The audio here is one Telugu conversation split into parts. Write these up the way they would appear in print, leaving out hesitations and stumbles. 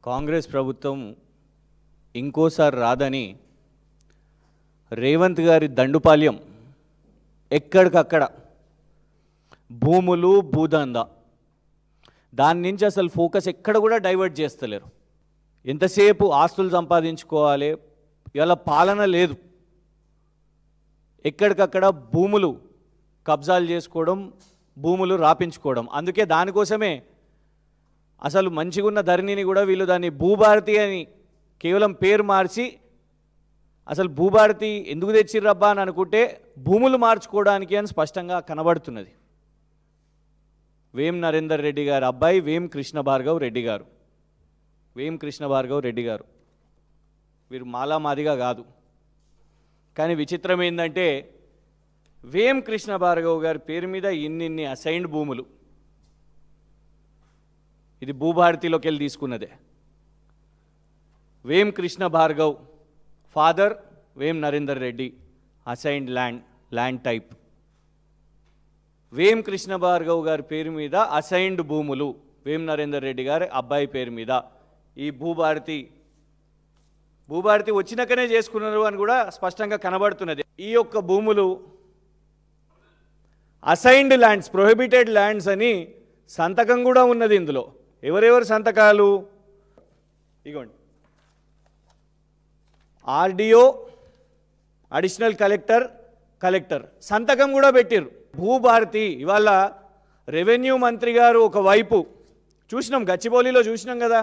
కాంగ్రెస్ ప్రభుత్వం ఇంకోసారి రాదని రేవంత్ గారి దండుపాల్యం ఎక్కడికక్కడ భూములు భూదందా దాని నుంచి అసలు ఫోకస్ ఎక్కడ కూడా డైవర్ట్ చేస్తలేరు. ఎంతసేపు ఆస్తులు సంపాదించుకోవాలి, ఇలా పాలన లేదు. ఎక్కడికక్కడ భూములు కబ్జాలు చేసుకోవడం, భూములు రాపించుకోవడం. అందుకే దానికోసమే అసలు మంచిగున్న ధరణిని కూడా వీళ్ళు దాన్ని భూభారతి అని కేవలం పేరు మార్చి, అసలు భూభారతి ఎందుకు తెచ్చిర్రబ్బా అని అనుకుంటే భూములు మార్చుకోవడానికి అని స్పష్టంగా కనబడుతున్నది. వేం నరేందర్ రెడ్డి గారు అబ్బాయి వేం కృష్ణ భార్గవ్ రెడ్డి గారు, వేం కృష్ణ భార్గవ్ రెడ్డి గారు వీరు మాలామాదిగా కాదు. కానీ విచిత్రం ఏంటంటే వేం కృష్ణ భార్గవ్ గారి పేరు మీద ఇన్ని అసైన్డ్ భూములు, ఇది భూభారతిలోకి వెళ్ళి తీసుకున్నదే. వేం Krishna Bhargav father Vem Narender Reddy, assigned land type. Vem Krishna Bhargav గారి పేరు మీద అసైన్డ్ భూములు వేం నరేందర్ రెడ్డి గారి అబ్బాయి పేరు మీద. ఈ భూభారతి వచ్చినాకనే చేసుకున్నారు అని కూడా స్పష్టంగా కనబడుతున్నది. ఈ యొక్క భూములు అసైన్డ్ ల్యాండ్స్, ప్రొహిబిటెడ్ ల్యాండ్స్ అని సంతకం కూడా ఉన్నది ఇందులో. ఎవరెవరు సంతకాలు? ఇగోండి, ఆర్డీఓ, అడిషనల్ కలెక్టర్ సంతకం కూడా పెట్టిర్రు. భూభారతి ఇవాళ రెవెన్యూ మంత్రి గారు ఒకవైపు చూసినాం, గచ్చిబౌలిలో చూసినాం కదా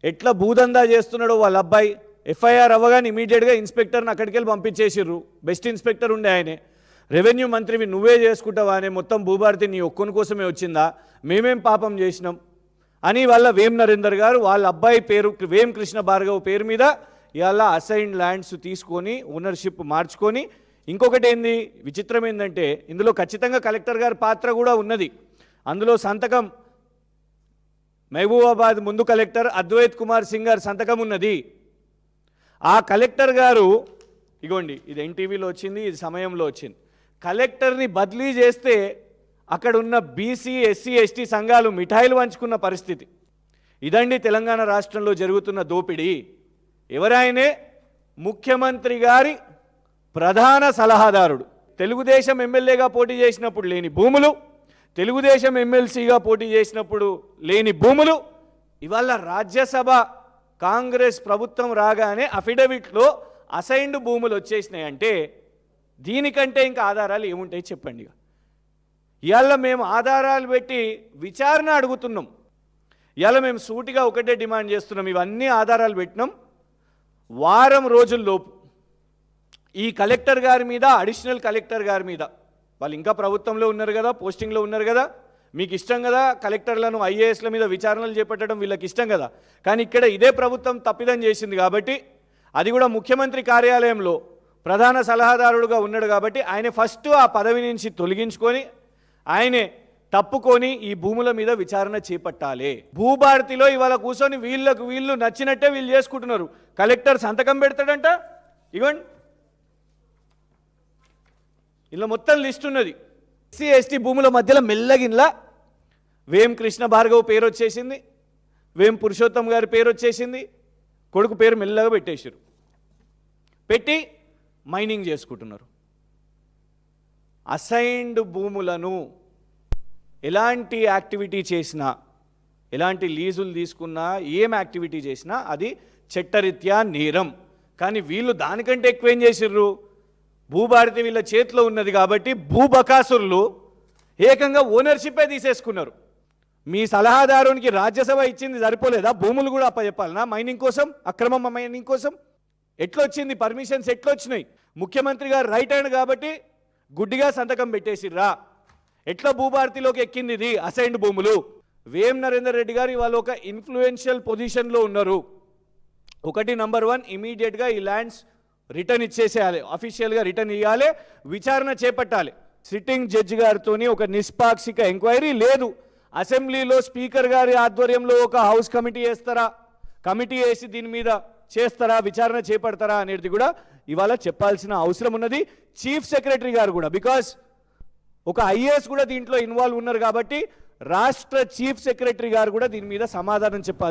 ఎట్లా భూదందా చేస్తున్నాడో వాళ్ళ అబ్బాయి. ఎఫ్ఐఆర్ అవ్వగానే ఇమీడియట్గా ఇన్స్పెక్టర్ని అక్కడికి వెళ్ళి పంపించేసిర్రు. బెస్ట్ ఇన్స్పెక్టర్ ఉండే ఆయనే. రెవెన్యూ మంత్రివి నువ్వే చేసుకుంటావా అనే, మొత్తం భూభారతి నీ ఒక్కని కోసమే వచ్చిందా, మేమేం పాపం చేసినాం అని వాళ్ళ వేం నరేందర్ గారు వాళ్ళ అబ్బాయి పేరు వేం కృష్ణ భార్గవ్ పేరు మీద ఇవాళ అసైన్డ్ ల్యాండ్స్ తీసుకొని ఓనర్షిప్ మార్చుకొని. ఇంకొకటి ఏంది విచిత్రం ఏంటంటే ఇందులో ఖచ్చితంగా కలెక్టర్ గారి పాత్ర కూడా ఉన్నది. అందులో సంతకం మహబూబాబాద్ ముందు కలెక్టర్ అద్వైత్ కుమార్ సింగ్ గారి సంతకం ఉన్నది. ఆ కలెక్టర్ గారు ఇగోండి, ఇది ఎన్టీవీలో వచ్చింది, ఇది సమయంలో వచ్చింది. కలెక్టర్ని బదిలీ చేస్తే అక్కడ ఉన్న బీసీ ఎస్సీ ఎస్టీ సంఘాలు మిఠాయిలు పంచుకున్న పరిస్థితి. ఇదండి తెలంగాణ రాష్ట్రంలో జరుగుతున్న దోపిడీ. ఎవరాయనే? ముఖ్యమంత్రి గారి ప్రధాన సలహాదారుడు. తెలుగుదేశం ఎమ్మెల్యేగా పోటీ చేసినప్పుడు లేని భూములు, తెలుగుదేశం ఎమ్మెల్సీగా పోటీ చేసినప్పుడు లేని భూములు ఇవాళ రాజ్యసభ కాంగ్రెస్ ప్రభుత్వం రాగానే అఫిడవిట్లో అసైన్డ్ భూములు వచ్చేసినాయి. అంటే దీనికంటే ఇంకా ఆధారాలు ఏముంటాయి చెప్పండి. ఇవాళ మేము ఆధారాలు పెట్టి విచారణ అడుగుతున్నాం. ఇవాళ మేము సూటిగా ఒకటే డిమాండ్ చేస్తున్నాం. ఇవన్నీ ఆధారాలు పెట్టినాం. వారం రోజుల్లోపు ఈ కలెక్టర్ గారి మీద, అడిషనల్ కలెక్టర్ గారి మీద, వాళ్ళు ఇంకా ప్రభుత్వంలో ఉన్నారు కదా, పోస్టింగ్లో ఉన్నారు కదా, మీకు ఇష్టం కదా కలెక్టర్లను ఐఏఎస్ల మీద విచారణలు చేపట్టడం, వీళ్ళకి ఇష్టం కదా. కానీ ఇక్కడ ఇదే ప్రభుత్వం తప్పిదం చేసింది కాబట్టి, అది కూడా ముఖ్యమంత్రి కార్యాలయంలో ప్రధాన సలహాదారుడుగా ఉన్నాడు కాబట్టి ఆయన ఫస్ట్ ఆ పదవి నుంచి తొలగించుకొని ఆయనే తప్పుకొని ఈ భూముల మీద విచారణ చేపట్టాలి. భూభారతిలో ఇవాళ కూర్చొని వీళ్ళు నచ్చినట్టే వీళ్ళు చేసుకుంటున్నారు. కలెక్టర్ సంతకం పెడతాడంట. ఇవ్వండి, ఇలా మొత్తం లిస్ట్ ఉన్నది. ఎస్సీ ఎస్టీ భూముల మధ్యలో మెల్లగిన్లా వేం కృష్ణ భార్గవ్ పేరు వచ్చేసింది, వేం పురుషోత్తం గారి పేరు వచ్చేసింది, కొడుకు పేరు మెల్లగా పెట్టేసారు. పెట్టి మైనింగ్ చేసుకుంటున్నారు. అసైన్డ్ భూములను ఎలాంటి యాక్టివిటీ చేసినా, ఎలాంటి లీజులు తీసుకున్నా, ఏం యాక్టివిటీ చేసినా అది చట్టరీత్యా నేరం. కానీ వీళ్ళు దానికంటే ఎక్కువేం చేసిర్రు? భూభారతి వీళ్ళ చేతిలో ఉన్నది కాబట్టి భూబకాసురులు ఏకంగా ఓనర్షిప్పే తీసేసుకున్నారు. మీ సలహాదారునికి రాజ్యసభ ఇచ్చింది సరిపోలేదా? భూములు కూడా అప్పచెప్పాలనా మైనింగ్ కోసం, అక్రమ మైనింగ్ కోసం? ఎట్లొచ్చింది పర్మిషన్స్? ఎట్లొచ్చినాయి? ముఖ్యమంత్రి గారు రైట్ హ్యాండ్ కాబట్టి గుడ్డిగా సంతకం పెట్టేసిర్రా? ఎట్లా భూభారతిలోకి ఎక్కింది ఇది అసైన్డ్ భూములు? వేం నరేందర్ రెడ్డి గారు ఇవాళ ఒక ఇన్ఫ్లుయెన్షియల్ పొజిషన్లో ఉన్నారు. ఒకటి, నంబర్ 1, ఇమీడియట్గా ఈ ల్యాండ్స్ రిటర్న్ ఇచ్చేసేయాలి, అఫీషియల్గా రిటర్న్ ఇవ్వాలి, విచారణ చేపట్టాలి. సిట్టింగ్ జడ్జి గారితో ఒక నిష్పాక్షిక ఎంక్వైరీ లేదు. అసెంబ్లీలో స్పీకర్ గారి ఆధ్వర్యంలో ఒక హౌస్ కమిటీ వేస్తారా, కమిటీ వేసి దీని మీద చేస్తారా, విచారణ చేపడతారా అనేది కూడా ఇవాళ చెప్పాల్సిన అవసరం ఉన్నది. చీఫ్ సెక్రటరీ గారు కూడా, బికాస్ ఒక ఐఏఎస్ కూడా దీంట్లో ఇన్వాల్వ్ ఉన్నారు కాబట్టి రాష్ట్ర చీఫ్ సెక్రటరీ గారు కూడా దీని మీద సమాధానం చెప్పాలి.